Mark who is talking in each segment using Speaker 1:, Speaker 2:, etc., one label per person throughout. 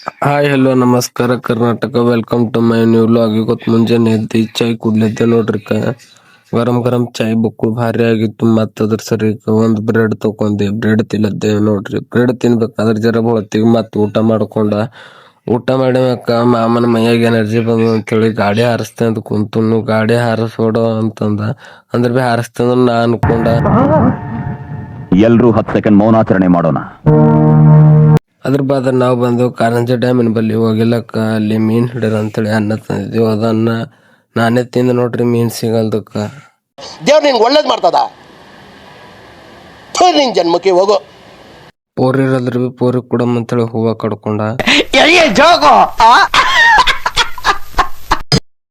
Speaker 1: Hi hello ನಮಸ್ಕಾರ Karnataka, welcome to my new vlog. ಇವತ್ತು ಮುಂಜಾನೆ ಎದ್ದು ಚಾಯ್ ಕುಡ್ಲಿದ್ದೆ ನೋಡ್ರಿ. ಗರಂ ಗರಂ ಚಾಯ್ ಬಕ್ಕು ಭಾರಿ ಆಗಿತ್ತು. ಮತ್ತ ಅದ್ರ ಸರಿ ಒಂದ್ ಬ್ರೆಡ್ ತಕೊಂಡೆ, ಬ್ರೆಡ್ ತಿನ್ನದ್ದೆ ನೋಡ್ರಿ. ಬ್ರೆಡ್ ತಿನ್ಬೇಕಾದ್ರೆ ಜರ ಹೊತ್ತಿಗೆ ಮತ್ ಊಟ ಮಾಡಿಮ್ಯಾಕ ಮಾಮನ ಮೈಯಾಗ ಎನರ್ಜಿ ಬಂದು ಅಂತೇಳಿ ಗಾಡಿ ಹಾರಿಸ್ತೆ ಅಂತ ಕುಂತನು. ಗಾಡಿ ಹಾರಿಸ್ಬೇಡ ಅಂತಂದ, ಅಂದ್ರ ಬಿ ಹಾರಿಸ್ತಂದ್ರ ನಾ ಅನ್ಕೊಂಡ
Speaker 2: ಎಲ್ರೂ 10 ಸೆಕೆಂಡ್ ಮೌನಾಚರಣೆ ಮಾಡೋಣ.
Speaker 1: ಅದ್ರ ಬಾದ ನಾವು ಬಂದು ಕಾರಂಜಿ ಡ್ಯಾಮಿನ ಬಲ್ಲಿ ಹೋಗಿಲ್ಲಕ್ಕ. ಅಲ್ಲಿ ಮೀನ್ ಹಿಡಿದ್ರ ಅಂತೇಳಿ ಅನ್ನ ತಂದಿದ್ವಿ. ಅದನ್ನ ನಾನೇ ತಿಂದು ನೋಡ್ರಿ, ಮೀನ್ ಸಿಗಲ್ದಕ್ಕ.
Speaker 3: ದೇವ್ರು ನಿನ್ಗೆ ಒಳ್ಳೇದು ಮಾಡ್ತದ. ನಿನ್ ಜನ್ಮಕ್ಕೆ ಹೋಗೋ.
Speaker 1: ಪೋರಿ ಇರಲ್ರಿ ಬಿ ಪೋರಿ ಕೊಡಮ್ ಅಂತೇಳಿ ಹೂವ ಕಡ್ಕೊಂಡ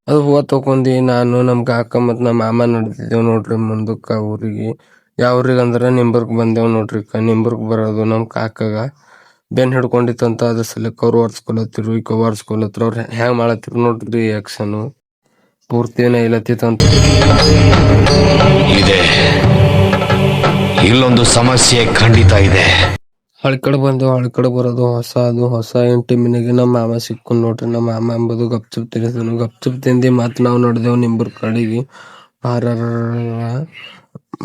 Speaker 1: ಅದು ಹೂವ ತಕೊಂಡಿ. ನಾನು ನಮ್ ಕಾಕ ಮತ್ ನಮ್ಮ ಮಾಮ ನಡೆದಿದ್ದೇವ್ ನೋಡ್ರಿ ಮುಂದಕ್ಕ ಊರಿಗೆ. ಯಾವ ಊರಿಗೆ ಅಂದ್ರ ನಿಂಬರ್ಗ್ ಬಂದೇವ್ ನೋಡ್ರಿ. ನಿಂಬರ್ಗ್ ಬರೋದು ನಮ್ ಕಾಕಾಗ ಬೆನ್ ಹಿಡ್ಕೊಂಡಿತ್ತಂತ. ಅದ್ರ ಸಲಕ್ ಅವ್ರು ಒರ್ಸ್ಕೊಲತ್ತಿರು, ಅವ್ರು ಹ್ಯಾಂಗ್ ಮಾಡತ್ತಿರು ನೋಡ್ರಿ ಆಕ್ಷನ್. ಪೂರ್ತಿ ಏನ ಇಲ್ಲತ್ತಿತ್ತಂತ.
Speaker 4: ಇದೆ, ಇಲ್ಲೊಂದು ಸಮಸ್ಯೆ ಖಂಡಿತ ಇದೆ.
Speaker 1: ಹಳ್ಳಿ ಕಡೆ ಬರೋದು ಹೊಸ ಎಂಟಿ ಮಿನಿಗೆ ನಮ್ಮ ಮಾಮ ಸಿಕ್ಕು ನೋಡ್ರಿ. ನಮ್ಮ ಮಾಮ ಎಂಬುದು ಗಪ್ಚುಪ್ ತಿನ್ನಿಸಿದನು. ಗಪ್ಚುಪ್ ತಿಂದಿ ಮತ್ ನಾವು ನೋಡಿದೆವು ನಿಂಬರ್ ಕಡೆಗೆ.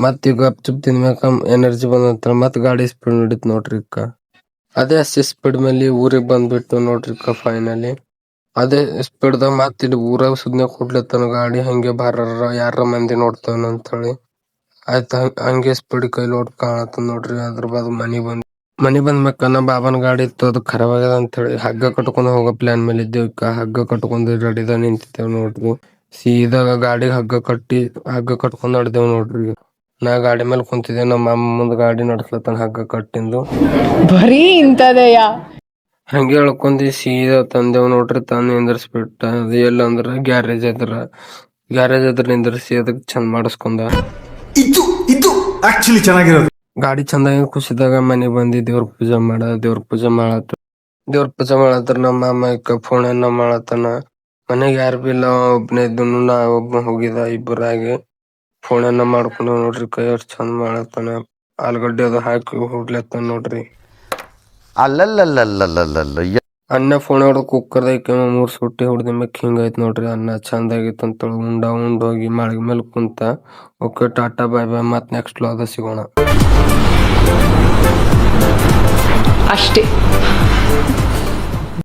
Speaker 1: ಮತ್ ಈಗ ಗಪ್ಚುಪ್ ತಿನ್ಬೇಕ ಎನರ್ಜಿ ಬಂದಂತ ಮತ್ ಗಾಡಿ ಸ್ಪೀಡ್ ನಡೀತ್ ನೋಡ್ರಿ. ಅದೇ ಅಷ್ಟೇ ಸ್ಪೀಡ್ ಮೇಲೆ ಊರಿಗೆ ಬಂದ್ಬಿಟ್ಟು ನೋಡ್ರಿ. ಫೈನಲಿ ಅದೇ ಸ್ಪೀಡ್ದಾಗ ಮತ್ ಇಲ್ಲಿ ಊರಾಗ ಸುದ್ನೆ ಕೊಡ್ಲತ್ತಾನ ಗಾಡಿ. ಹಂಗೆ ಯಾರ ಮಂದಿ ನೋಡ್ತಾನ ಅಂತ ಹೇಳಿ ಆಯ್ತ ಹಂಗೆ ಸ್ಪೀಡ್ ಕೈ ಲೋಡ್ ಕಾಣತ್ತ ನೋಡ್ರಿ. ಅದ್ರ ಬಾದ್ ಮನಿ ಬಂದ್ಮ್ಯಾಕ ನಮ್ಮ ಬಾಬಾನ ಗಾಡಿ ಇತ್ತು, ಅದು ಖರಾಬ್ ಆಗ್ಯದ ಅಂತ ಹೇಳಿ ಹಗ್ಗ ಕಟ್ಕೊಂಡ್ ಹೋಗೋ ಪ್ಲಾನ್ ಮೇಲೆ ಇದ್ದೇವ್. ಹಗ್ಗ ಕಟ್ಕೊಂಡ್ ರೆಡಿದ ನಿಂತಿದ್ದೇವ್ ನೋಡ್ರಿ. ಸೀದಾ ಗಾಡಿಗೆ ಹಗ್ಗ ಕಟ್ಕೊಂಡ್ ನಡೆದೇವ್ ನೋಡ್ರಿ. ನಾ ಗಾಡಿ ಮೇಲೆ ಕುಂತಿದ್ದೆ, ನಮ್ಮ ಅಮ್ಮ ಮುಂದ್ ಗಾಡಿ ನಡ್ಸ್ಲತ್ತಾನ ಹಗ್ಗ ಕಟ್ಟಿಂದು.
Speaker 5: ಬರೀ ಇಂತದೆಯಾ?
Speaker 1: ಹಂಗೆ ಹೇಳ್ಕೊಂಡಿ ಸೀದಾ ತಂದೇವ್ ನೋಡ್ರಿ. ತಂದು ನಿಂದ್ರಸ್ಬಿಟ್ಟ. ಅದು ಎಲ್ಲ ಅಂದ್ರ ಗ್ಯಾರೇಜ್ ಎದ್ರ ನಿಂದ್ರಸಿ ಅದಕ್ಕೆ ಚಂದ ಮಾಡಿಸ್ಕೊಂಡ.
Speaker 6: ಇದು ಆಕ್ಚುಲಿ ಚೆನ್ನಾಗಿರೋದು.
Speaker 1: ಗಾಡಿ ಚಂದಾಗಿ ಖುಷಿದಾಗ ಮನೆಗ್ ಬಂದಿ ದೇವ್ರ ಪೂಜೆ ಮಾಡತ್ರ. ನಮ್ಮ ಮಾಮ ಫೋನ್ ಮಾಡತ್ತಾನ. ಮನೆಗ್ ಯಾರು ಬಿ ಇಲ್ಲ, ಒಬ್ನೇ ಇದ್ದನು. ನಾ ಒಬ್ಬ ಹೋಗಿದ, ಇಬ್ಬರಾಗಿ ಫೋನ್ ಮಾಡ್ಕೊಂಡು ನೋಡ್ರಿ. ಕೈ ಚಂದ ಮಾಡತ್ತಾನ. ಆಲೂಗಡ್ಡೆ ಅದು ಹಾಕಿ ಹುಡ್ಲತ್ತಾನ ನೋಡ್ರಿ. ಅನ್ನ ಫೋನ್ ಹೊಡೆದು ಕುಕ್ಕರ್ದಾಗ 3 ಸುಟ್ಟಿ ಹೊಡೆದ ಮ್ಯಾಕ್ ಹಿಂಗಾಯ್ತು ನೋಡ್ರಿ. ಅನ್ನ ಚಂದ ಆಗಿತ್ತು ಅಂತ ಉಂಡ್ ಹೋಗಿ ಮಾಳಿಗೆ ಮೇಲೆ ಕುಂತ. ಓಕೆ, ಟಾಟಾ ಬಾಯ್ ಬಾಯ್. ಮತ್ ನೆಕ್ಸ್ಟ್ ವ್ಲಾಗ್ ಸಿಗೋಣ
Speaker 5: ಅಷ್ಟೇ.